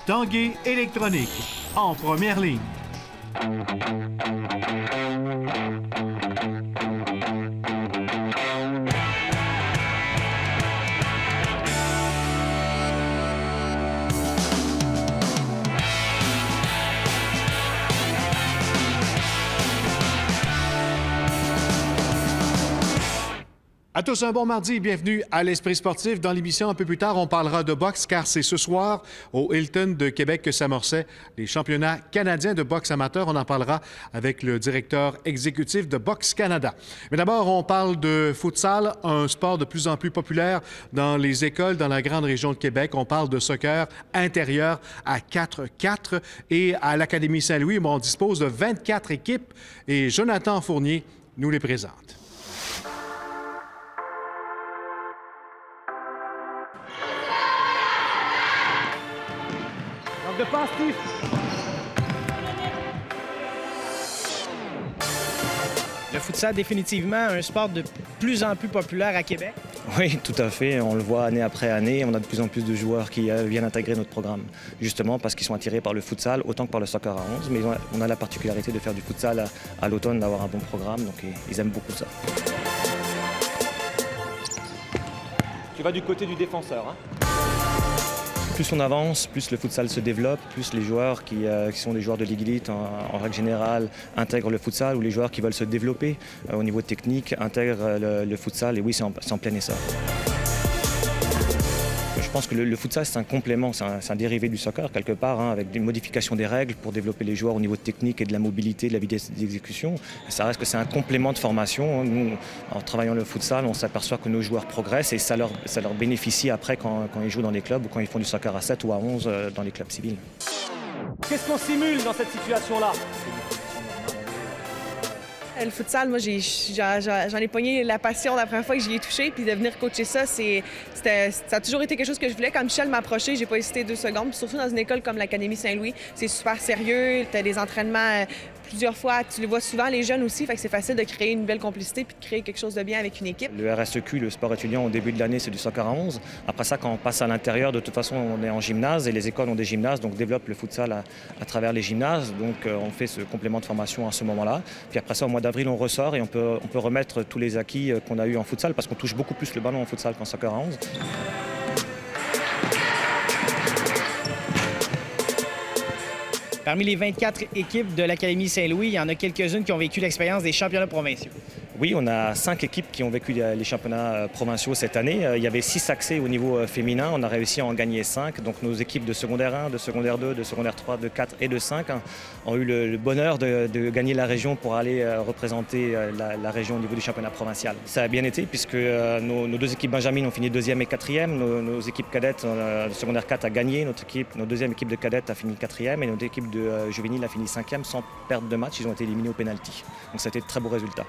Tanguay électronique, en première ligne. À tous un bon mardi et bienvenue à l'Esprit sportif. Dans l'émission, un peu plus tard, on parlera de boxe car c'est ce soir au Hilton de Québec que s'amorçaient les championnats canadiens de boxe amateur. On en parlera avec le directeur exécutif de Boxe Canada. Mais d'abord, on parle de futsal, un sport de plus en plus populaire dans les écoles dans la grande région de Québec. On parle de soccer intérieur à 4-4 et à l'Académie Saint-Louis, on dispose de 24 équipes et Jonathan Fournier nous les présente. De passe, Steve. Le futsal, définitivement, un sport de plus en plus populaire à Québec. Oui, tout à fait. On le voit année après année. On a de plus en plus de joueurs qui viennent intégrer notre programme, justement parce qu'ils sont attirés par le futsal autant que par le soccer à 11. Mais on a la particularité de faire du futsal à l'automne, d'avoir un bon programme, donc ils aiment beaucoup ça. Tu vas du côté du défenseur, hein? Plus on avance, plus le futsal se développe, plus les joueurs qui sont des joueurs de Ligue Elite en règle générale intègrent le futsal, ou les joueurs qui veulent se développer au niveau technique intègrent le futsal, et oui, c'est en plein essor. Je pense que le futsal, c'est un complément, c'est un dérivé du soccer quelque part, hein, avec des modifications des règles pour développer les joueurs au niveau technique et de la mobilité, de la vitesse d'exécution. Ça reste que c'est un complément de formation. Nous, en travaillant le futsal, on s'aperçoit que nos joueurs progressent et ça leur bénéficie après quand ils jouent dans les clubs ou quand ils font du soccer à 7 ou à 11 dans les clubs civils. Qu'est-ce qu'on simule dans cette situation-là? Le futsal, moi, j'en ai pogné la passion la première fois que j'y ai touché, puis de venir coacher ça, ça a toujours été quelque chose que je voulais. Quand Michel m'a approché, j'ai pas hésité 2 secondes. Puis surtout dans une école comme l'Académie Saint-Louis, c'est super sérieux. Tu as des entraînements plusieurs fois. Tu les vois souvent, les jeunes aussi, fait que c'est facile de créer une belle complicité puis de créer quelque chose de bien avec une équipe. Le RSEQ, le sport étudiant, au début de l'année, c'est du soccer à 11. Après ça, quand on passe à l'intérieur, de toute façon, on est en gymnase et les écoles ont des gymnases, donc développent le futsal à travers les gymnases. Donc on fait ce complément de formation à ce moment-là. Puis après ça, au mois d'avril, on ressort et on peut remettre tous les acquis qu'on a eu en futsal parce qu'on touche beaucoup plus le ballon en futsal qu'en soccer à 11. Parmi les 24 équipes de l'Académie Saint-Louis, il y en a quelques-unes qui ont vécu l'expérience des championnats provinciaux. Oui, on a 5 équipes qui ont vécu les championnats provinciaux cette année. Il y avait 6 accès au niveau féminin. On a réussi à en gagner 5. Donc nos équipes de secondaire 1, de secondaire 2, de secondaire 3, de 4 et de 5 ont eu le bonheur de gagner la région pour aller représenter la région au niveau du championnat provincial. Ça a bien été puisque nos 2 équipes Benjamin ont fini 2e et 4e. Nos équipes cadettes de secondaire 4 a gagné. Notre deuxième équipe de cadettes a fini 4e et notre équipe de juvénile a fini 5e sans perdre de match. Ils ont été éliminés au pénalty. Donc ça a été de très beaux résultats.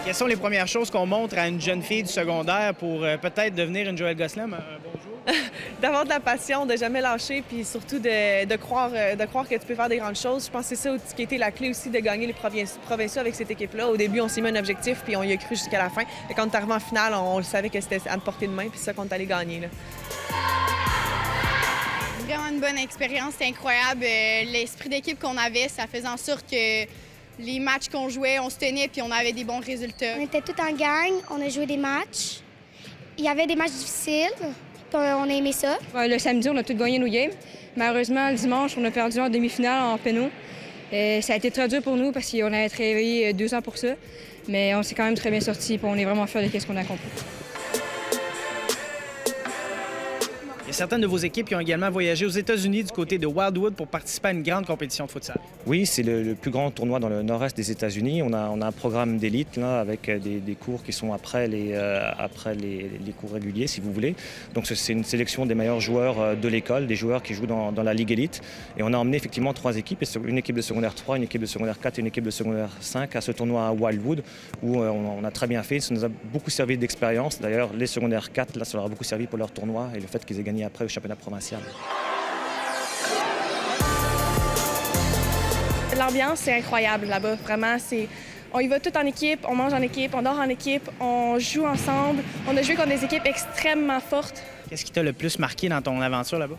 Quelles sont les premières choses qu'on montre à une jeune fille du secondaire pour peut-être devenir une Joëlle Gosselin un bon jour? D'avoir de la passion, de jamais lâcher, puis surtout de croire que tu peux faire des grandes choses. Je pense que c'est ça qui a été la clé aussi de gagner les provinciaux avec cette équipe-là. Au début, on s'est mis un objectif, puis on y a cru jusqu'à la fin. Et quand on est arrivé en finale, on le savait que c'était à portée de main, puis c'est ça qu'on est allé gagner, là. Vraiment une bonne expérience, c'était incroyable. L'esprit d'équipe qu'on avait, ça faisait en sorte que les matchs qu'on jouait, on se tenait puis on avait des bons résultats. On était tous en gang, on a joué des matchs. Il y avait des matchs difficiles, puis on a aimé ça. Le samedi, on a tous gagné nos games. Malheureusement, le dimanche, on a perdu en demi-finale en pénaux. Ça a été très dur pour nous parce qu'on avait travaillé 2 ans pour ça. Mais on s'est quand même très bien sortis et on est vraiment fiers de ce qu'on a accompli. Il y a certaines de vos équipes qui ont également voyagé aux États-Unis du côté de Wildwood pour participer à une grande compétition de futsal. Oui, c'est le plus grand tournoi dans le nord-est des États-Unis. On a un programme d'élite là, avec des cours qui sont après les cours réguliers, si vous voulez. Donc c'est une sélection des meilleurs joueurs de l'école, des joueurs qui jouent dans la Ligue élite. Et on a emmené effectivement 3 équipes, une équipe de secondaire 3, une équipe de secondaire 4 et une équipe de secondaire 5 à ce tournoi à Wildwood où on a très bien fait. Ça nous a beaucoup servi d'expérience. D'ailleurs, les secondaires 4, là, ça leur a beaucoup servi pour leur tournoi et le fait qu'ils aient gagné après au championnat provincial. L'ambiance, c'est incroyable là-bas. Vraiment, On y va tout en équipe, on mange en équipe, on dort en équipe, on joue ensemble. On a joué contre des équipes extrêmement fortes. Qu'est-ce qui t'a le plus marqué dans ton aventure là-bas?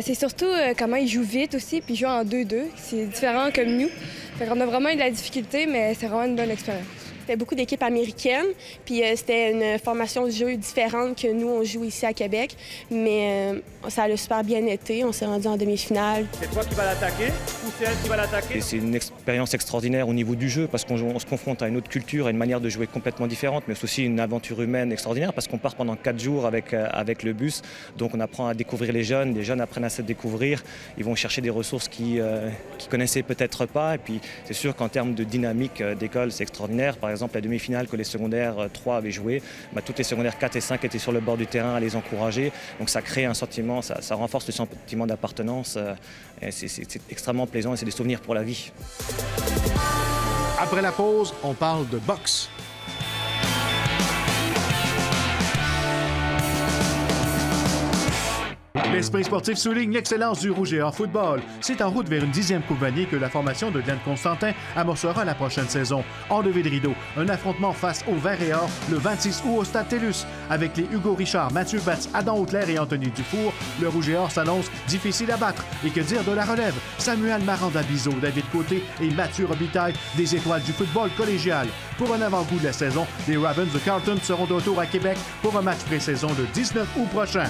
C'est surtout comment ils jouent vite aussi, puis ils jouent en 2-2. C'est différent comme nous. Fait qu'on a vraiment eu de la difficulté, mais c'est vraiment une bonne expérience. C'était beaucoup d'équipes américaines, puis c'était une formation de jeu différente que nous, on joue ici à Québec. Mais ça a super bien été. On s'est rendu en demi-finale. C'est toi qui vas l'attaquer ou c'est elle qui va l'attaquer? C'est une expérience extraordinaire au niveau du jeu parce qu'on se confronte à une autre culture, à une manière de jouer complètement différente, mais c'est aussi une aventure humaine extraordinaire parce qu'on part pendant 4 jours avec le bus. Donc on apprend à découvrir les jeunes apprennent à se découvrir. Ils vont chercher des ressources qu'ils connaissaient peut-être pas. Et puis c'est sûr qu'en termes de dynamique d'école, c'est extraordinaire. Par exemple, la demi-finale que les secondaires 3 avaient joué, toutes les secondaires 4 et 5 étaient sur le bord du terrain à les encourager. Donc ça crée un sentiment, ça renforce le sentiment d'appartenance. C'est extrêmement plaisant et c'est des souvenirs pour la vie. Après la pause, on parle de boxe. L'Esprit sportif souligne l'excellence du Rouge et Or football. C'est en route vers une 10e Coupe Vanier que la formation de Glenn Constantin amorcera la prochaine saison. En levée de rideau, un affrontement face au Vert et Or le 26 août au Stade TELUS. Avec les Hugo Richard, Mathieu Batz, Adam Auclair et Anthony Dufour, le Rouge et Or s'annonce difficile à battre. Et que dire de la relève? Samuel Maranda-Bizot, David Côté et Mathieu Robitaille, des étoiles du football collégial. Pour un avant-goût de la saison, les Ravens de Carleton seront de retour à Québec pour un match pré-saison le 19 août prochain.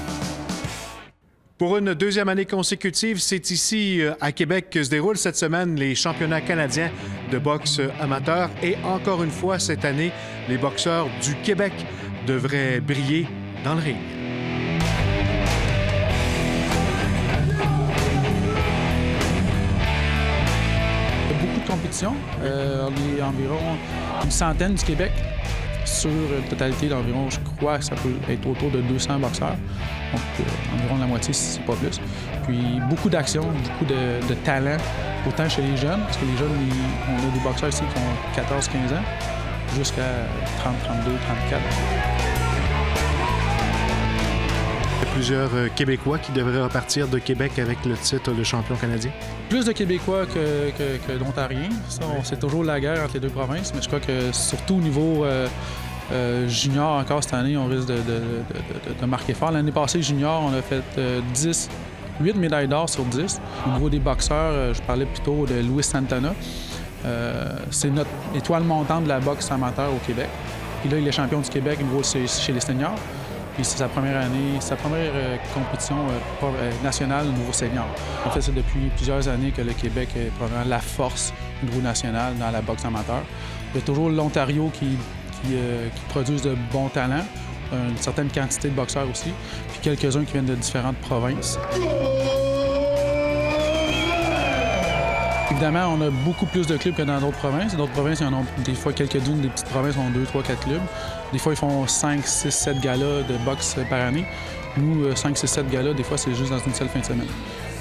Pour une 2e année consécutive, c'est ici à Québec que se déroulent cette semaine les championnats canadiens de boxe amateur. Et encore une fois, cette année, les boxeurs du Québec devraient briller dans le ring. Il y a beaucoup de compétitions. On est environ une centaine du Québec. Sur une totalité d'environ, je crois que ça peut être autour de 200 boxeurs. Donc, environ la moitié, si c'est pas plus. Puis, beaucoup d'actions, beaucoup de talent, autant chez les jeunes, parce que les jeunes, on a des boxeurs ici qui ont 14-15 ans, jusqu'à 30, 32, 34. Il y a plusieurs Québécois qui devraient repartir de Québec avec le titre de champion canadien. Plus de Québécois que d'Ontariens. C'est toujours la guerre entre les deux provinces, mais je crois que surtout au niveau junior, encore cette année, on risque de marquer fort. L'année passée, junior, on a fait 8 médailles d'or sur 10. Au niveau des boxeurs, je parlais plutôt de Louis Santana. C'est notre étoile montante de la boxe amateur au Québec. Puis là, il est champion du Québec au niveau chez les seniors. Puis c'est sa première année, sa première compétition nationale au niveau senior. En fait, c'est depuis plusieurs années que le Québec est probablement la force au niveau national dans la boxe amateur. Il y a toujours l'Ontario qui produisent de bons talents, une certaine quantité de boxeurs aussi, puis quelques-uns qui viennent de différentes provinces. Évidemment, on a beaucoup plus de clubs que dans d'autres provinces. D'autres provinces, il y en a des fois quelques-unes, des petites provinces ont 2, 3, 4 clubs. Des fois, ils font 5, 6, 7 galas de boxe par année. Nous, 5, 6, 7 galas, des fois, c'est juste dans une seule fin de semaine.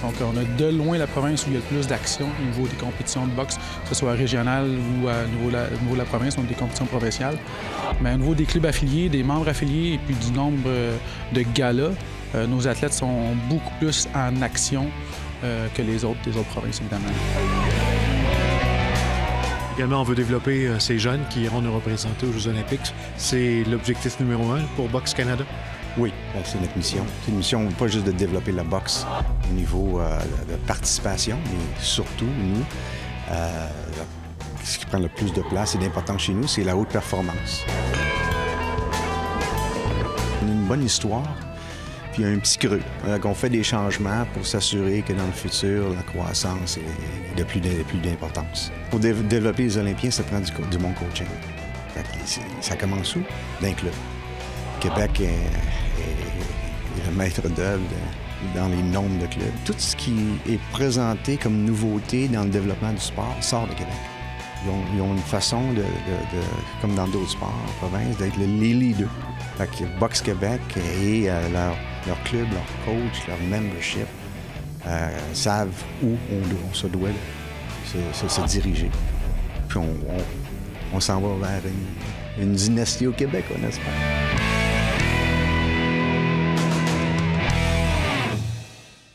Donc, on a de loin la province où il y a le plus d'action au niveau des compétitions de boxe, que ce soit régional ou au niveau de la province, donc des compétitions provinciales. Mais au niveau des clubs affiliés, des membres affiliés et puis du nombre de galas, nos athlètes sont beaucoup plus en action que des autres provinces, évidemment. Également, on veut développer ces jeunes qui iront nous représenter aux Jeux olympiques. C'est l'objectif numéro 1 pour Boxe Canada? Oui, c'est notre mission. C'est une mission pas juste de développer la boxe au niveau de participation, mais surtout, nous, ce qui prend le plus de place et d'importance chez nous, c'est la haute performance. On a une bonne histoire, puis il y a un petit creux. On fait des changements pour s'assurer que dans le futur, la croissance est de plus d'importance. Pour développer les Olympiens, ça prend du bon coaching. Ça commence où? D'un club. Québec est le maître d'œuvre dans les nombres de clubs. Tout ce qui est présenté comme nouveauté dans le développement du sport sort de Québec. Ils ont une façon, comme dans d'autres sports en province, d'être les leaders. Fait que Boxe Québec et leur club, leur coach, leur membership savent où on se doit se diriger. Puis on s'en va vers une dynastie au Québec, on espère.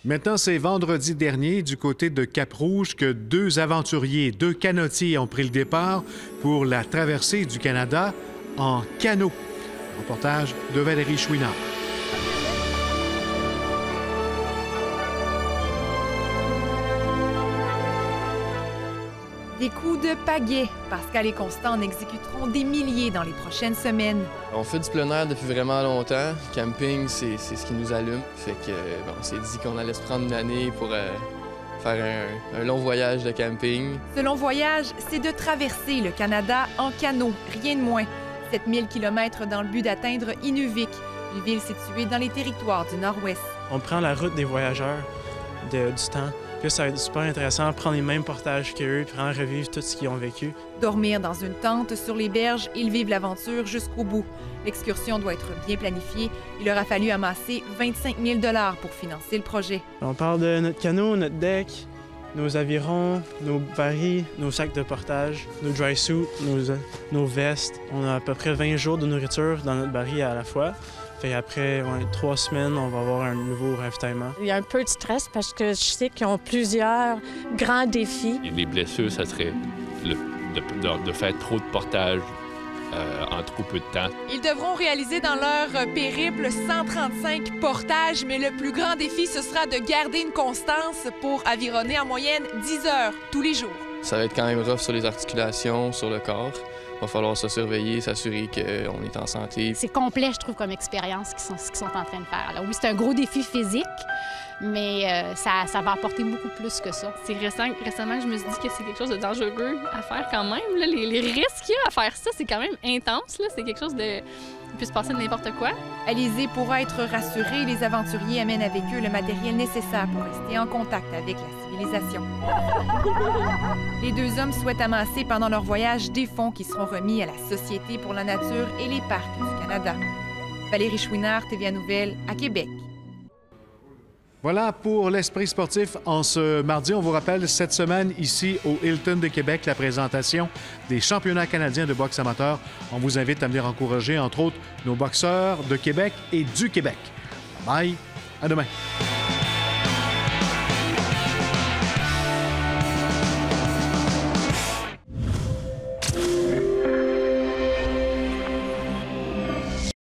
Maintenant, c'est vendredi dernier, du côté de Cap-Rouge, que 2 aventuriers, 2 canotiers ont pris le départ pour la traversée du Canada en canot. Reportage de Valérie Chouinard. Des coups de pagaie. Pascal et Constant en exécuteront des milliers dans les prochaines semaines. On fait du plein air depuis vraiment longtemps. Camping, c'est ce qui nous allume. Fait que on s'est dit qu'on allait se prendre une année pour faire un long voyage de camping. Ce long voyage, c'est de traverser le Canada en canot, rien de moins. 7000 km dans le but d'atteindre Inuvik, une ville située dans les territoires du Nord-Ouest. On prend la route des voyageurs du temps. Puis ça va être super intéressant, prendre les mêmes portages qu'eux, puis vraiment revivre tout ce qu'ils ont vécu. Dormir dans une tente sur les berges, ils vivent l'aventure jusqu'au bout. L'excursion doit être bien planifiée. Il leur a fallu amasser 25 000 $ pour financer le projet. On parle de notre canot, notre deck, nos avirons, nos barils, nos sacs de portage, nos dry suits, nos vestes. On a à peu près 20 jours de nourriture dans notre baril à la fois. Fait après 3 semaines, on va avoir un nouveau ravitaillement. Il y a un peu de stress parce que je sais qu'ils ont plusieurs grands défis. Les blessures, ça serait de faire trop de portage en trop peu de temps. Ils devront réaliser dans leur périple 135 portages, mais le plus grand défi, ce sera de garder une constance pour avironner en moyenne 10 heures tous les jours. Ça va être quand même rough sur les articulations, sur le corps. Il va falloir se surveiller, s'assurer qu'on est en santé. C'est complet, je trouve, comme expérience ce qu'ils sont en train de faire. Alors oui, c'est un gros défi physique, mais ça va apporter beaucoup plus que ça. C'est récemment que je me suis dit que c'est quelque chose de dangereux à faire quand même. Là, les risques qu'il y a à faire ça, c'est quand même intense. C'est quelque chose de... Il peut se passer de n'importe quoi. Alizé pourra être rassurée, les aventuriers amènent avec eux le matériel nécessaire pour rester en contact avec la civilisation. Les 2 hommes souhaitent amasser pendant leur voyage des fonds qui seront remis à la Société pour la nature et les parcs du Canada. Valérie Chouinard, TVA Nouvelles, à Québec. Voilà pour l'Esprit sportif en ce mardi. On vous rappelle, cette semaine, ici au Hilton de Québec, la présentation des championnats canadiens de boxe amateur. On vous invite à venir encourager, entre autres, nos boxeurs de Québec et du Québec. Bye, à demain.